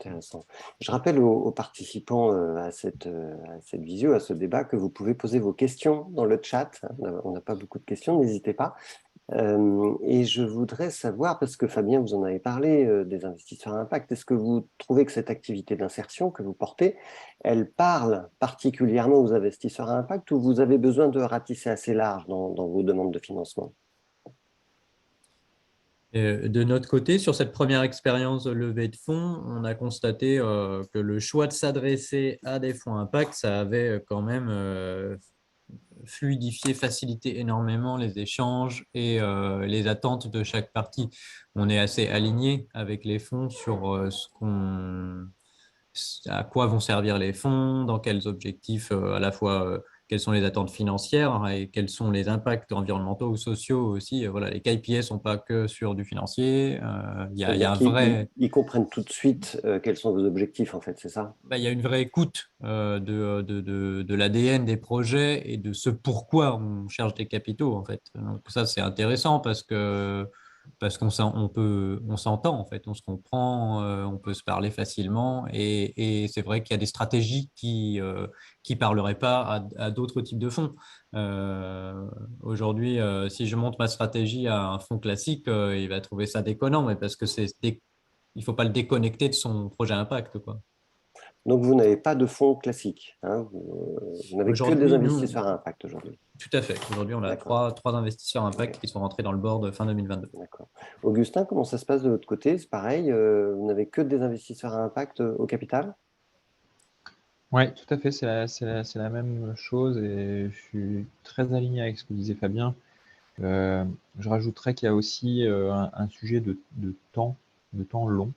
intéressant. Je rappelle aux participants à cette visio, à ce débat, que vous pouvez poser vos questions dans le chat. On n'a pas beaucoup de questions, n'hésitez pas. Et je voudrais savoir, parce que Fabien, vous en avez parlé, des investisseurs à impact, est-ce que vous trouvez que cette activité d'insertion que vous portez, elle parle particulièrement aux investisseurs à impact, ou vous avez besoin de ratisser assez large dans vos demandes de financement? De notre côté, sur cette première expérience de levée de fonds, on a constaté que le choix de s'adresser à des fonds impact, ça avait quand même fluidifié, facilité énormément les échanges et les attentes de chaque partie. On est assez aligné avec les fonds sur à quoi vont servir les fonds, dans quels objectifs, à la fois quelles sont les attentes financières, hein, et quels sont les impacts environnementaux ou sociaux aussi. Voilà, les KPI ne sont pas que sur du financier. Il y C'est-à-dire a un qu'ils vrai, ils comprennent tout de suite quels sont vos objectifs, en fait, c'est ça? il y a une vraie écoute de l'ADN des projets et de ce pourquoi on cherche des capitaux, en fait. Donc ça, c'est intéressant parce on s'entend, en fait, on se comprend, on peut se parler facilement et c'est vrai qu'il y a des stratégies qui parleraient pas à d'autres types de fonds. Aujourd'hui, si je monte ma stratégie à un fonds classique, il va trouver ça déconnant, mais parce que il faut pas le déconnecter de son projet impact, quoi. Donc, vous n'avez pas de fonds classiques, hein, vous n'avez que des Aujourd'hui, nous, investisseurs à impact aujourd'hui. tout à fait. Aujourd'hui, on a D'accord, trois investisseurs impact ok, qui sont rentrés dans le board fin 2022. d'accord. Augustin, comment ça se passe de votre côté? C'est pareil, vous n'avez que des investisseurs à impact au capital? Oui, tout à fait, c'est la même chose et je suis très aligné avec ce que disait Fabien. Je rajouterais qu'il y a aussi un sujet de temps long.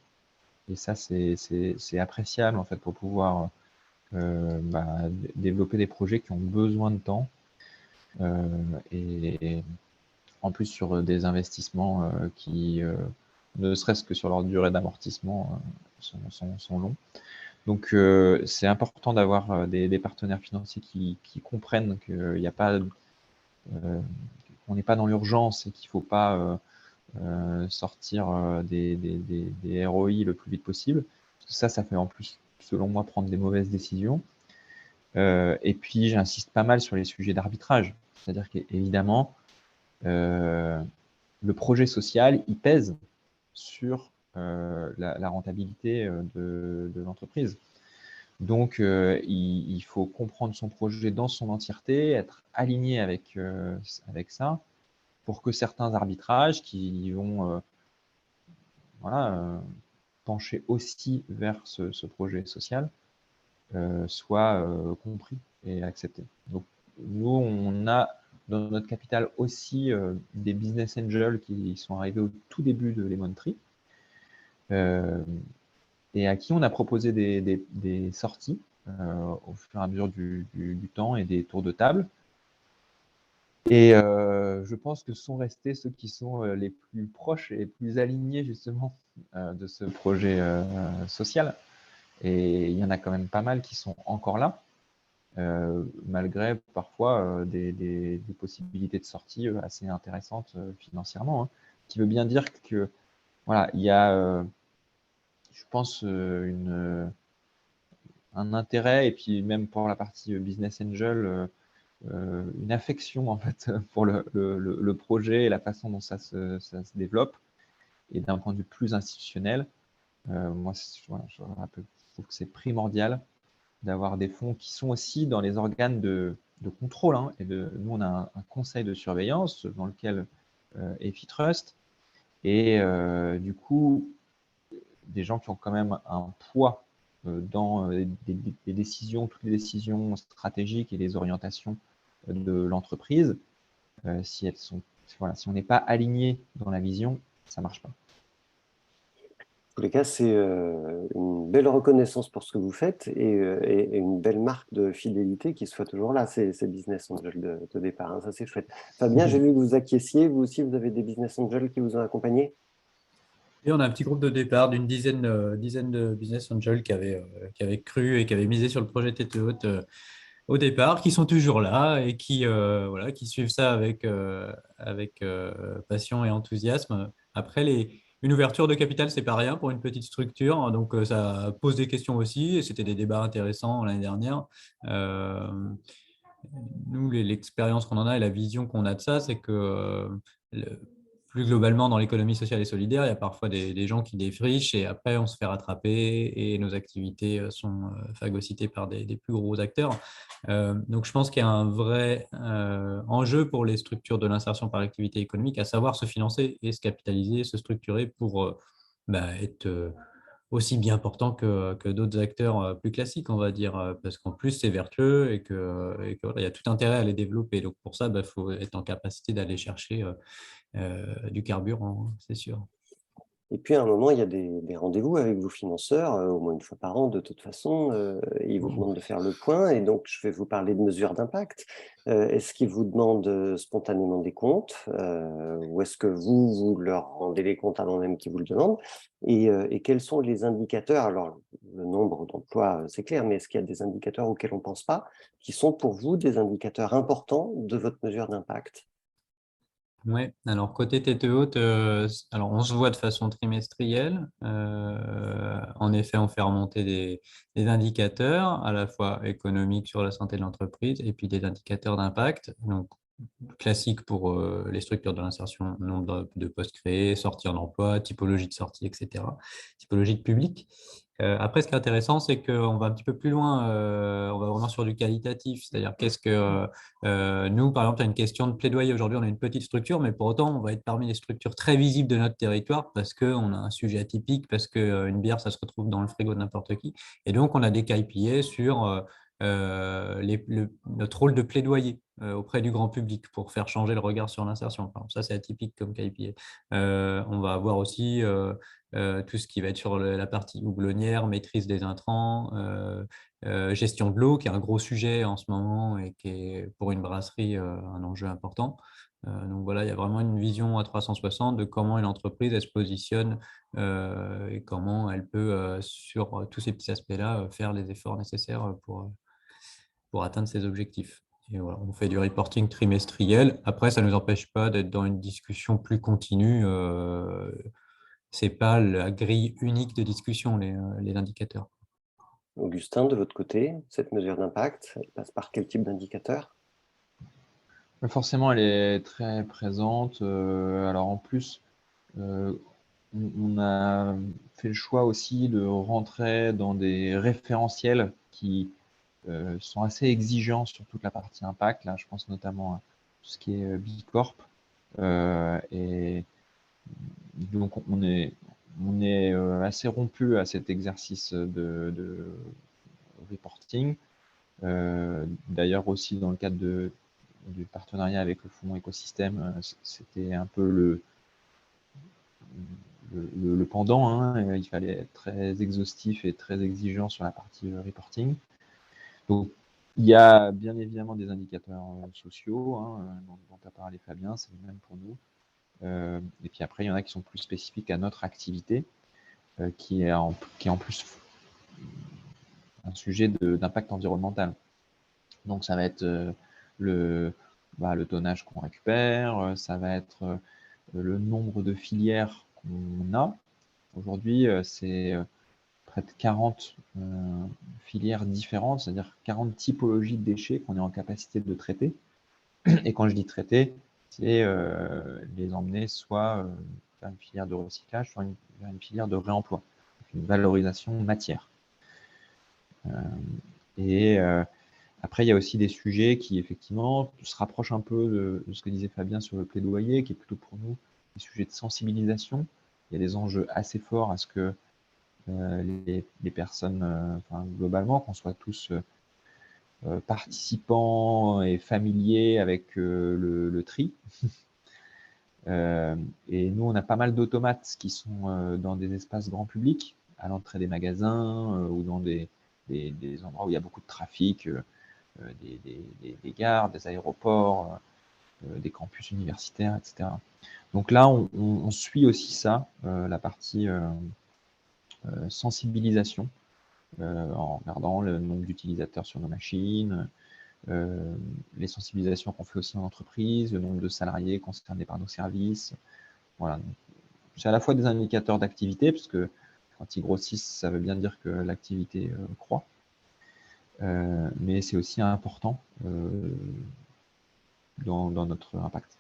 Et ça, c'est appréciable en fait pour pouvoir développer des projets qui ont besoin de temps. Et en plus sur des investissements qui, ne serait-ce que sur leur durée d'amortissement, sont longs. Donc, c'est important d'avoir des partenaires financiers qui comprennent qu'il n'y a pas, qu'on n'est pas dans l'urgence et qu'il ne faut pas sortir des ROI le plus vite possible. Parce que ça fait en plus, selon moi, prendre des mauvaises décisions. Et puis, j'insiste pas mal sur les sujets d'arbitrage. C'est-à-dire qu'évidemment, le projet social, il pèse sur la rentabilité de l'entreprise. Donc, il faut comprendre son projet dans son entièreté, être aligné avec ça, pour que certains arbitrages qui vont pencher aussi vers ce projet social soient compris et acceptés. Donc, nous, on a dans notre capital aussi des business angels qui sont arrivés au tout début de Lemon Tree et à qui on a proposé des sorties au fur et à mesure du temps et des tours de table. Et je pense que sont restés ceux qui sont les plus proches et les plus alignés justement de ce projet social. Et il y en a quand même pas mal qui sont encore là, malgré parfois des possibilités de sortie assez intéressantes financièrement, hein. Qui veut bien dire que voilà, il y a, je pense, un intérêt, et puis même pour la partie business angel, une affection en fait pour le projet et la façon dont ça se développe. Et d'un point de vue plus institutionnel, moi, voilà, je trouve que c'est primordial d'avoir des fonds qui sont aussi dans les organes de contrôle, hein, nous, on a un conseil de surveillance dans lequel est Fitrust. Et du coup, des gens qui ont quand même un poids dans des décisions, toutes les décisions stratégiques et les orientations de l'entreprise. Si on n'est pas aligné dans la vision, ça ne marche pas. En tous les cas, c'est une belle reconnaissance pour ce que vous faites et une belle marque de fidélité qui soit toujours là, ces business angels de départ, hein. Ça, c'est chouette. Fabien, j'ai vu que vous acquiesciez. Vous aussi, vous avez des business angels qui vous ont accompagné? Et on a un petit groupe de départ d'une dizaine de business angels qui avaient cru et qui avaient misé sur le projet Tête Haute au départ, qui sont toujours là et qui suivent ça avec passion et enthousiasme. Après, une ouverture de capital, c'est pas rien pour une petite structure, donc ça pose des questions aussi, et c'était des débats intéressants l'année dernière. Nous, l'expérience qu'on en a et la vision qu'on a de ça, c'est que plus globalement, dans l'économie sociale et solidaire, il y a parfois des gens qui défrichent et après, on se fait rattraper et nos activités sont phagocytées par des plus gros acteurs. Donc, je pense qu'il y a un vrai enjeu pour les structures de l'insertion par l'activité économique, à savoir se financer et se capitaliser, se structurer pour être aussi bien portant que d'autres acteurs plus classiques, on va dire, parce qu'en plus, c'est vertueux et voilà, il y a tout intérêt à les développer. Donc, pour ça, il faut être en capacité d'aller chercher du carburant, c'est sûr. Et puis, à un moment, il y a des rendez-vous avec vos financeurs, au moins une fois par an, de toute façon. Et ils vous demandent de faire le point. Et donc, je vais vous parler de mesures d'impact. Est-ce qu'ils vous demandent spontanément des comptes ou est-ce que vous leur rendez les comptes avant même qu'ils vous le demandent et quels sont les indicateurs? Alors, le nombre d'emplois, c'est clair, mais est-ce qu'il y a des indicateurs auxquels on ne pense pas, qui sont pour vous des indicateurs importants de votre mesure d'impact? Oui, alors côté tête haute, alors on se voit de façon trimestrielle. En effet, on fait remonter des indicateurs à la fois économiques sur la santé de l'entreprise et puis des indicateurs d'impact. Donc, classique pour les structures de l'insertion, nombre de postes créés, sortir d'emploi, typologie de sortie, etc., typologie de public. Après, ce qui est intéressant, c'est qu'on va un petit peu plus loin, on va vraiment sur du qualitatif, c'est-à-dire qu'est-ce que nous, par exemple, il y a une question de plaidoyer. Aujourd'hui, on a une petite structure, mais pour autant, on va être parmi les structures très visibles de notre territoire parce qu'on a un sujet atypique, parce qu'une bière, ça se retrouve dans le frigo de n'importe qui. Et donc, on a des KPI sur notre rôle de plaidoyer auprès du grand public pour faire changer le regard sur l'insertion. Enfin, ça, c'est atypique comme KPI. On va avoir aussi tout ce qui va être sur la partie houblonnière, maîtrise des intrants, gestion de l'eau, qui est un gros sujet en ce moment et qui est pour une brasserie un enjeu important. Donc voilà, il y a vraiment une vision à 360 de comment une entreprise elle se positionne et comment elle peut, sur tous ces petits aspects-là, faire les efforts nécessaires pour atteindre ses objectifs. Et voilà, on fait du reporting trimestriel. Après, ça ne nous empêche pas d'être dans une discussion plus continue. Ce n'est pas la grille unique de discussion, les indicateurs. Augustin, de votre côté, cette mesure d'impact, elle passe par quel type d'indicateur? Forcément, elle est très présente. Alors en plus, on a fait le choix aussi de rentrer dans des référentiels qui sont assez exigeants sur toute la partie impact. Là, je pense notamment à tout ce qui est B Corp. Et donc, on est assez rompu à cet exercice de reporting. D'ailleurs, aussi dans le cadre du partenariat avec le fonds écosystème, c'était un peu le pendant, hein. Il fallait être très exhaustif et très exigeant sur la partie reporting. Donc, il y a bien évidemment des indicateurs sociaux, hein, dont tu as parlé Fabien, c'est le même pour nous. Et puis après, il y en a qui sont plus spécifiques à notre activité, qui est en plus un sujet d'impact environnemental. Donc, ça va être le tonnage qu'on récupère, ça va être le nombre de filières qu'on a. Aujourd'hui, c'est près de 40 filières différentes, c'est-à-dire 40 typologies de déchets qu'on est en capacité de traiter. Et quand je dis traiter, c'est les emmener soit vers une filière de recyclage, soit vers une filière de réemploi, une valorisation matière. Et après, il y a aussi des sujets qui, effectivement, se rapprochent un peu de ce que disait Fabien sur le plaidoyer, qui est plutôt pour nous des sujets de sensibilisation. Il y a des enjeux assez forts à ce que les personnes, globalement, qu'on soit tous participants et familiers avec le tri. Et nous, on a pas mal d'automates qui sont dans des espaces grand public, à l'entrée des magasins ou dans des endroits où il y a beaucoup de trafic, des gares, des aéroports, des campus universitaires, etc. Donc là, on suit aussi ça, la partie sensibilisation, en regardant le nombre d'utilisateurs sur nos machines, les sensibilisations qu'on fait aussi en entreprise, le nombre de salariés concernés par nos services. Voilà. c'est à la fois des indicateurs d'activité, parce que quand ils grossissent, ça veut bien dire que l'activité croît. Mais c'est aussi important dans notre impact.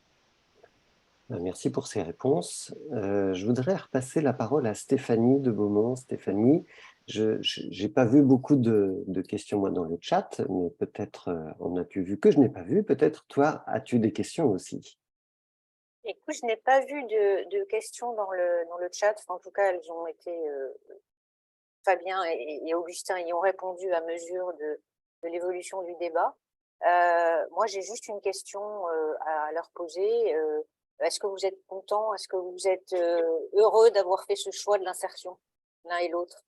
Merci pour ces réponses. Je voudrais repasser la parole à Stéphanie de Beaumont. Stéphanie, je n'ai pas vu beaucoup de questions moi dans le chat, mais peut-être en as-tu vu que je n'ai pas vu. Peut-être toi, as-tu des questions aussi? Écoute, je n'ai pas vu de questions dans le chat. Enfin, en tout cas, elles ont été Fabien et Augustin y ont répondu à mesure de l'évolution du débat. Moi, j'ai juste une question à leur poser. Est-ce que vous êtes content? Est-ce que vous êtes heureux d'avoir fait ce choix de l'insertion, l'un et l'autre?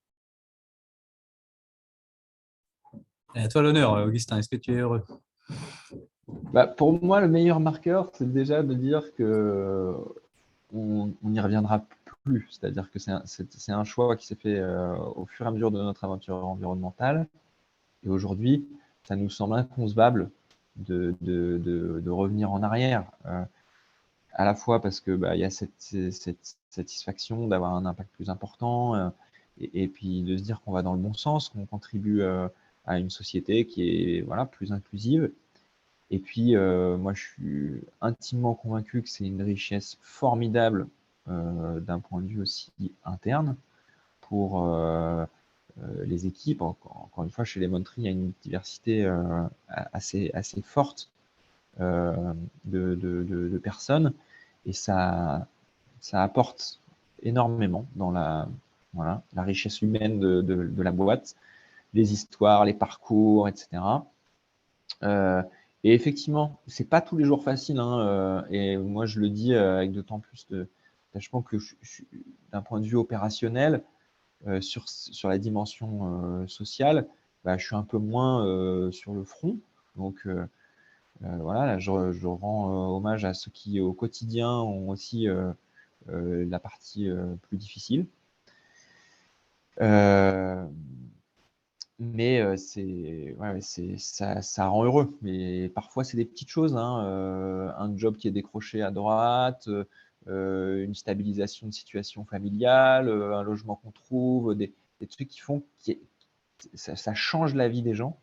Et à toi l'honneur, Augustin. Est-ce que tu es heureux? Pour moi, le meilleur marqueur, c'est déjà de dire que on n'y reviendra plus. C'est-à-dire que c'est un choix qui s'est fait au fur et à mesure de notre aventure environnementale. Et aujourd'hui, ça nous semble inconcevable de revenir en arrière. À la fois parce que y a cette satisfaction d'avoir un impact plus important et puis de se dire qu'on va dans le bon sens, qu'on contribue à une société qui est plus inclusive. Et puis, moi, je suis intimement convaincu que c'est une richesse formidable d'un point de vue aussi interne pour les équipes. Encore une fois, chez les Montry, il y a une diversité assez forte de personnes et ça apporte énormément dans la richesse humaine de la boîte, les histoires, les parcours, etc. Et effectivement, c'est pas tous les jours facile, et moi je le dis avec d'autant plus d'attachement que d'un point de vue opérationnel, sur la dimension sociale, je suis un peu moins sur le front. Donc là, je rends hommage à ceux qui au quotidien ont aussi la partie plus difficile. Mais ça rend heureux. Mais parfois, c'est des petites choses. Un job qui est décroché à droite, une stabilisation de situation familiale, un logement qu'on trouve, des trucs qui font que ça change la vie des gens.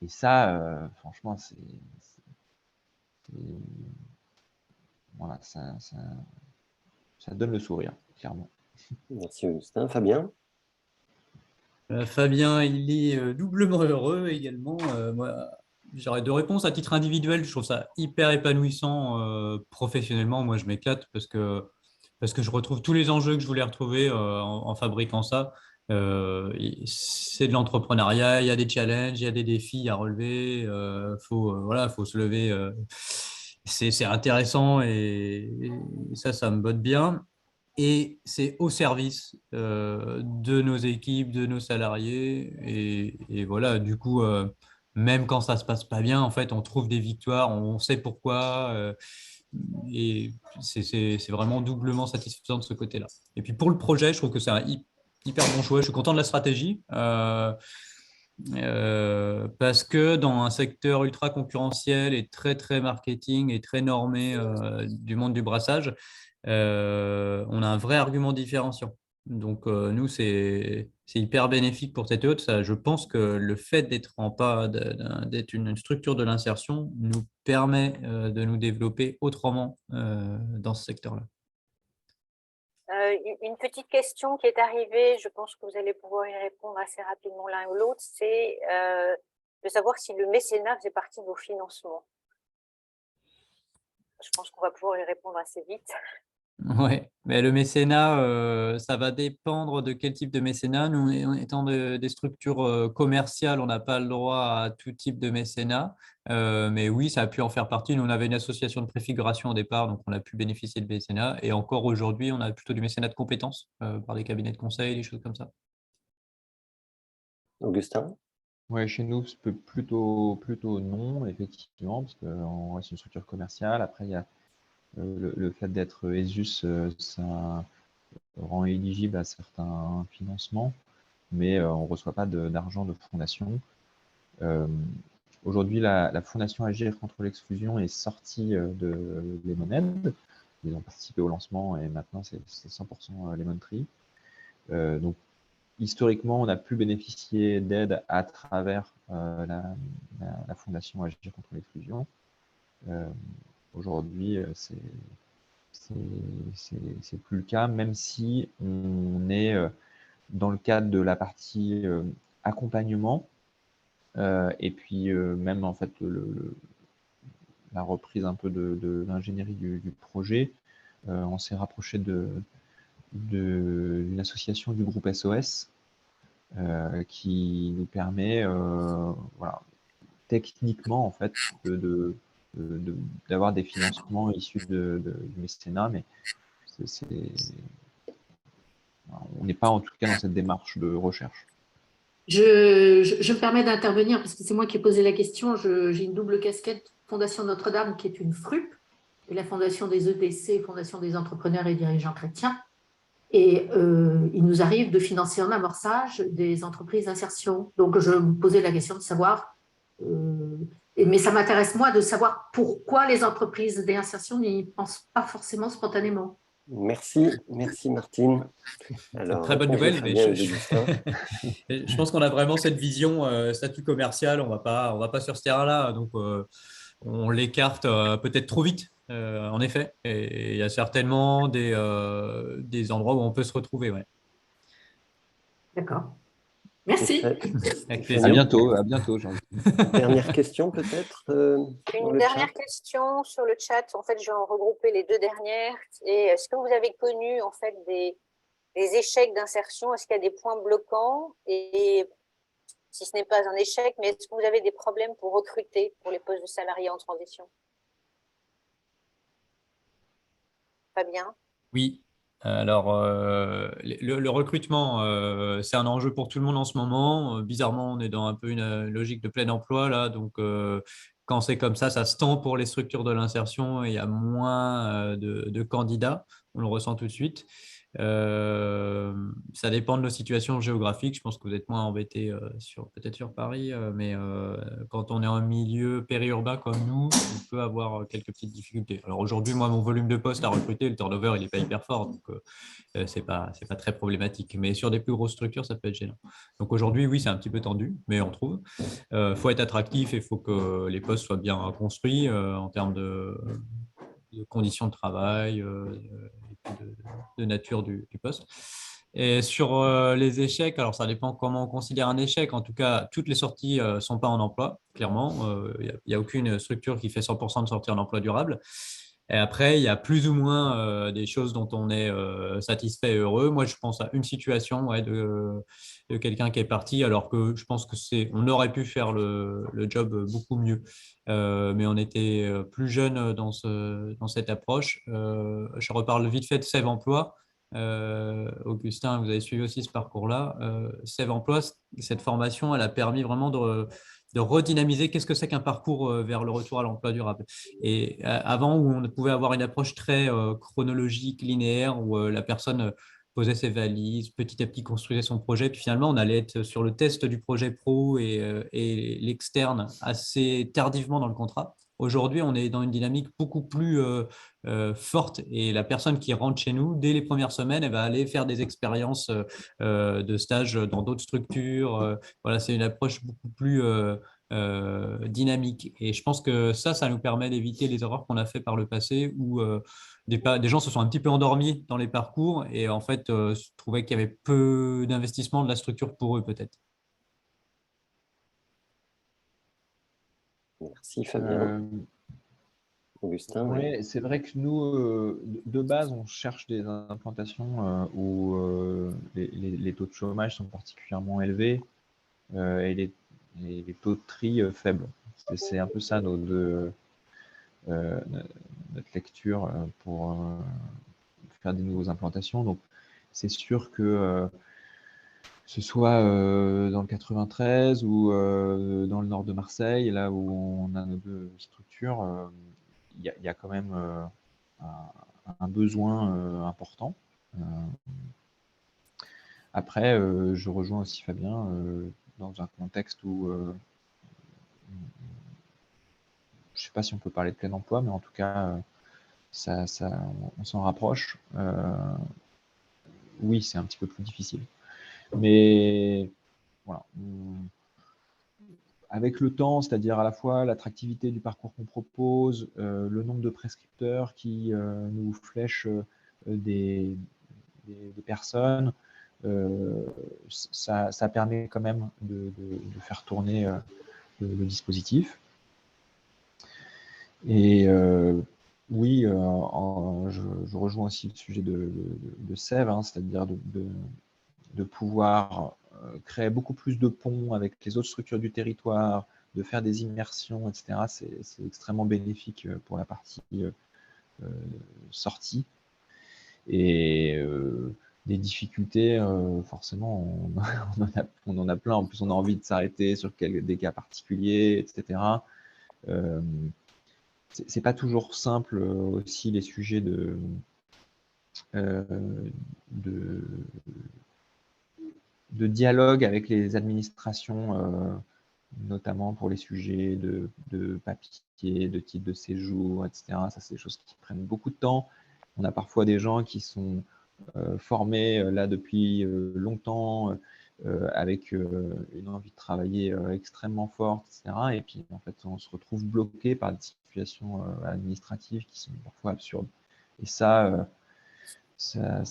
Et ça, franchement, ça donne le sourire, clairement. Merci Augustin. Fabien? Fabien, il est doublement heureux également. Moi, j'aurais deux réponses. À titre individuel, je trouve ça hyper épanouissant professionnellement. Moi, je m'éclate parce que je retrouve tous les enjeux que je voulais retrouver en fabriquant ça. C'est de l'entrepreneuriat, il y a des challenges, il y a des défis à relever. Faut se lever. C'est intéressant et ça me botte bien. Et c'est au service de nos équipes, de nos salariés. Et voilà, du coup, même quand ça se passe pas bien, en fait, on trouve des victoires, on sait pourquoi. Et c'est vraiment doublement satisfaisant de ce côté-là. Et puis pour le projet, je trouve que c'est un hyper bon choix. Je suis content de la stratégie. Parce que dans un secteur ultra concurrentiel et très très marketing et très normé du monde du brassage, on a un vrai argument différenciant. Donc nous, c'est hyper bénéfique pour cette hôte. Je pense que le fait d'être d'être une structure de l'insertion nous permet de nous développer autrement dans ce secteur-là. Une petite question qui est arrivée, je pense que vous allez pouvoir y répondre assez rapidement l'un ou l'autre, c'est de savoir si le mécénat faisait partie de vos financements. Je pense qu'on va pouvoir y répondre assez vite. Oui, mais le mécénat, ça va dépendre de quel type de mécénat. Nous, étant des structures commerciales, on n'a pas le droit à tout type de mécénat. Mais oui, ça a pu en faire partie. Nous, on avait une association de préfiguration au départ, donc on a pu bénéficier de mécénat. Et encore aujourd'hui, on a plutôt du mécénat de compétences par des cabinets de conseil, des choses comme ça. Augustin? Ouais, chez nous, c'est plutôt non, effectivement, parce qu'on reste une structure commerciale. Après, il y a le fait d'être ESUS, ça rend éligible à certains financements, mais on ne reçoit pas d'argent de fondation. Aujourd'hui, la fondation Agir contre l'exclusion est sortie de Lemonade, ils ont participé au lancement et maintenant c'est 100% Lemon Tree. Donc historiquement, on a pu bénéficier d'aide à travers la fondation Agir contre l'exclusion. Aujourd'hui, c'est plus le cas, même si on est dans le cadre de la partie accompagnement et puis même en fait la reprise un peu de l'ingénierie du projet. On s'est rapproché d'une association du groupe SOS qui nous permet voilà, techniquement en fait d'avoir des financements issus du mécénat, mais on n'est pas en tout cas dans cette démarche de recherche. Je me permets d'intervenir parce que c'est moi qui ai posé la question. J'ai une double casquette, Fondation Notre-Dame qui est une FRUP et la Fondation des EDC, Fondation des entrepreneurs et dirigeants chrétiens. Et il nous arrive de financer en amorçage des entreprises d'insertion. Donc je me posais la question de savoir, mais ça m'intéresse moi de savoir pourquoi les entreprises d'insertion n'y pensent pas forcément spontanément. Merci Martine. Alors, très bonne nouvelle, mais je pense qu'on a vraiment cette vision statut commercial, on va pas sur ce terrain-là, donc on l'écarte peut-être trop vite, en effet, et il y a certainement des endroits où on peut se retrouver. Ouais. D'accord. Merci. Avec plaisir. À bientôt. Dernière question peut-être Une dernière question sur le chat. En fait, je vais en regrouper les deux dernières. Et est-ce que vous avez connu en fait des échecs d'insertion? Est-ce qu'il y a des points bloquants? Et si ce n'est pas un échec, mais est-ce que vous avez des problèmes pour recruter pour les postes de salariés en transition? Fabien? Oui. Alors, le recrutement, c'est un enjeu pour tout le monde en ce moment. Bizarrement, on est dans un peu une logique de plein emploi là, donc quand c'est comme ça se tend pour les structures de l'insertion et il y a moins de candidats, on le ressent tout de suite. Ça dépend de nos situations géographiques. Je pense que vous êtes moins embêtés peut-être sur Paris, mais quand on est en milieu périurbain comme nous, on peut avoir quelques petites difficultés. Alors aujourd'hui, moi, mon volume de poste à recruter, le turnover, il n'est pas hyper fort, donc c'est pas très problématique. Mais sur des plus grosses structures, ça peut être gênant. Donc aujourd'hui, oui, c'est un petit peu tendu, mais on trouve. Faut être attractif et il faut que les postes soient bien construits en termes de conditions de travail, de nature du poste. Et sur les échecs, alors ça dépend comment on considère un échec. En tout cas, toutes les sorties ne sont pas en emploi, clairement. Il n'y a aucune structure qui fait 100% de sorties en emploi durable. Et après, il y a plus ou moins des choses dont on est satisfait et heureux. Moi, je pense à une situation de quelqu'un qui est parti, alors que je pense on aurait pu faire le job beaucoup mieux. Mais on était plus jeunes dans cette approche. Je reparle vite fait de Sève Emploi. Augustin, vous avez suivi aussi ce parcours-là. Sève Emploi, cette formation, elle a permis vraiment de redynamiser qu'est-ce que c'est qu'un parcours vers le retour à l'emploi durable. Et avant, où on pouvait avoir une approche très chronologique, linéaire, où la personne posait ses valises, petit à petit construisait son projet, puis finalement, on allait être sur le test du projet pro et l'externe assez tardivement dans le contrat. Aujourd'hui, on est dans une dynamique beaucoup plus forte et la personne qui rentre chez nous, dès les premières semaines, elle va aller faire des expériences de stage dans d'autres structures. Voilà, c'est une approche beaucoup plus dynamique. Et je pense que ça nous permet d'éviter les erreurs qu'on a fait par le passé où des gens se sont un petit peu endormis dans les parcours et en fait trouvaient qu'il y avait peu d'investissement de la structure pour eux peut-être. Merci Fabien. Augustin. Ouais, c'est vrai que nous, de base, on cherche des implantations où les taux de chômage sont particulièrement élevés et les taux de tri faibles. C'est un peu ça notre lecture pour faire des nouvelles implantations. Donc, c'est sûr que ce soit dans le 93 ou dans le nord de Marseille, là où on a nos deux structures, il y a quand même un besoin important. Après, je rejoins aussi Fabien dans un contexte où je ne sais pas si on peut parler de plein emploi, mais en tout cas, on s'en rapproche. Oui, c'est un petit peu plus difficile. Mais voilà. Avec le temps, c'est-à-dire à la fois l'attractivité du parcours qu'on propose, le nombre de prescripteurs qui nous flèchent des personnes, ça permet quand même de faire tourner le dispositif. Et oui, je rejoins aussi le sujet de Sève, hein, c'est-à-dire de pouvoir créer beaucoup plus de ponts avec les autres structures du territoire, de faire des immersions, etc. C'est extrêmement bénéfique pour la partie sortie. Et des difficultés, forcément, on en a plein. En plus, on a envie de s'arrêter sur des cas particuliers, etc. C'est pas toujours simple aussi les sujets de dialogue avec les administrations, notamment pour les sujets de papier, de titre de séjour, etc. Ça, c'est des choses qui prennent beaucoup de temps. On a parfois des gens qui sont formés là depuis longtemps, avec une envie de travailler extrêmement forte, etc. Et puis, en fait, on se retrouve bloqué par des situations administratives qui sont parfois absurdes. Et ça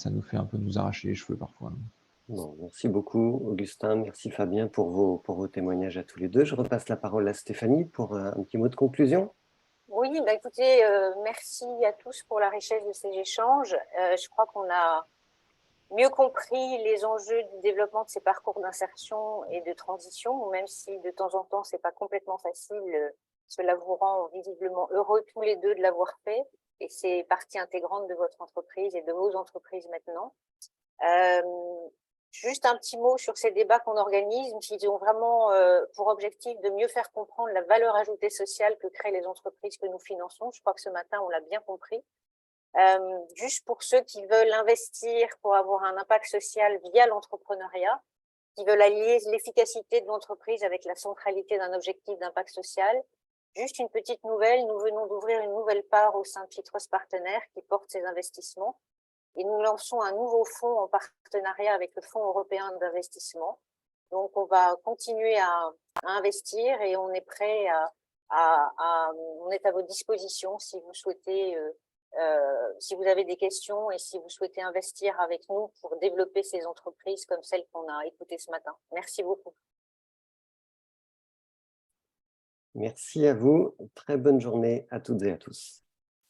nous fait un peu nous arracher les cheveux parfois. Bon, merci beaucoup, Augustin. Merci, Fabien, pour vos témoignages à tous les deux. Je repasse la parole à Stéphanie pour un petit mot de conclusion. Oui, bah écoutez, merci à tous pour la richesse de ces échanges. Je crois qu'on a mieux compris les enjeux du développement de ces parcours d'insertion et de transition, même si de temps en temps, c'est pas complètement facile. Cela vous rend visiblement heureux tous les deux de l'avoir fait, et c'est partie intégrante de votre entreprise et de vos entreprises maintenant. Juste un petit mot sur ces débats qu'on organise, qui ont vraiment pour objectif de mieux faire comprendre la valeur ajoutée sociale que créent les entreprises que nous finançons. Je crois que ce matin, on l'a bien compris. Juste pour ceux qui veulent investir pour avoir un impact social via l'entrepreneuriat, qui veulent allier l'efficacité de l'entreprise avec la centralité d'un objectif d'impact social. Juste une petite nouvelle, nous venons d'ouvrir une nouvelle part au sein de Fitros Partenaires qui porte ces investissements. Et nous lançons un nouveau fonds en partenariat avec le Fonds européen d'investissement. Donc, on va continuer à investir et on est prêt on est à votre disposition si vous souhaitez, si vous avez des questions et si vous souhaitez investir avec nous pour développer ces entreprises comme celles qu'on a écoutées ce matin. Merci beaucoup. Merci à vous. Très bonne journée à toutes et à tous.